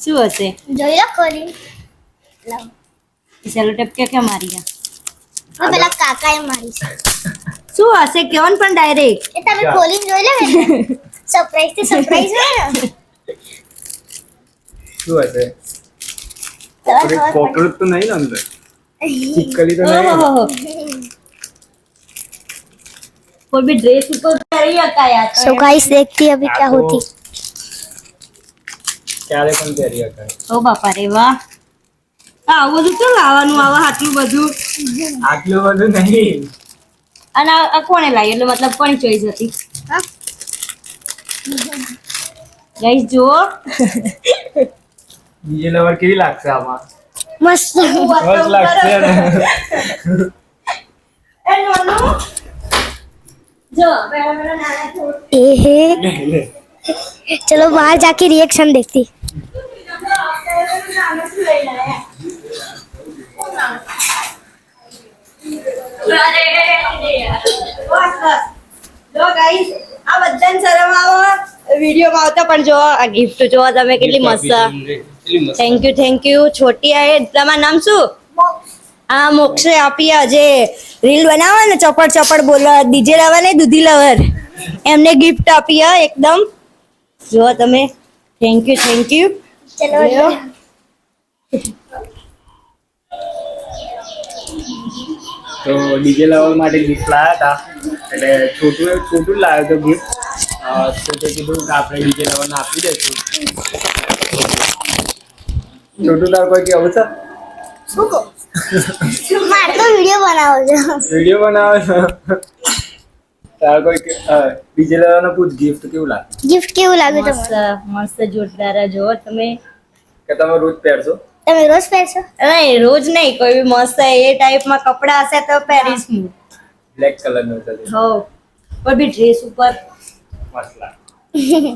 શું હશે? જોઈ લો ખોલી. લાવ. સેલો ટેપ ક્યાં મારી ગયા? પેલા કાકાએ મારી છે. શું હશે કેવન પણ ડાયરેક્ટ એ તમે ખોલીને જોઈ લો ને. સરપ્રાઈઝ થી સરપ્રાઈઝ હોય ને. શું હશે? કોકરોચ તો નહીં ને અંદર? ચીપકલી તો નહીં? ઓહો कोई भी ड्रेस ऊपर कर रही है सो गाइस देखती अभी क्या होती. ક્યારે પણ પહેરી શકાય. ઓ બાપા રે વાહ આવું બધું તો લાવવાનું આવા આટલું બધું આટલું બધું નહીં. અને આ કોણે લાવી એટલે મતલબ કોની ચોઈસ હતી હા? ગાઈસ જુઓ બીજી લવર કેવી લાગશે આમાં? मस्त. મસ્ત લાગશે ને. એ નોનો જો પેલા નાના થોડું ए है. चलो बाहर जाके रिएक्शन देखती. જો ગાઈસ આ બધાને શરમ આવે વિડિયોમાં આવતા પણ જો આ ગિફ્ટ જો તમે કેટલી મસ્ત થેન્ક યુ છોટી આ તમારું નામ શું આ મોક્ષે આપી આજે રીલ બનાવે ને ચપડ ચપડ બોલવા ડીજે લવર ને દૂધી લવર એમને ગિફ્ટ આપી એકદમ જો તમે થેન્ક યુ चलो તો ડીજે લવર માટે ગિફ્ટ લાવ્યા હતા એટલે છોટું લાવ્યો તો ગિફ્ટ તો તે કીધું કે આપણે ડીજે લવરને આપી દઈશું. છોટું તાર કોઈ કેવું છે? मार तो वीडियो बनाओ जो. વિડીયો બનાવે છે તાર કોઈ ડીજે લવરને પૂછ ગિફ્ટ કેવું લાગે गिफ्ट केવું લાગ્યું મસ્ત તમને? મસ્ત જોરદાર જો તમે કે તમે રોજ પહેરશો? તમે રોજ પહેરશો? નહીં રોજ નહીં કોઈ બી મસ્ત એ ટાઈપમાં કપડા હશે તો પહેરીશ હું બ્લેક કલરનો છે હો કોઈ બી ડ્રેસ ઉપર મસ્ત લાગે.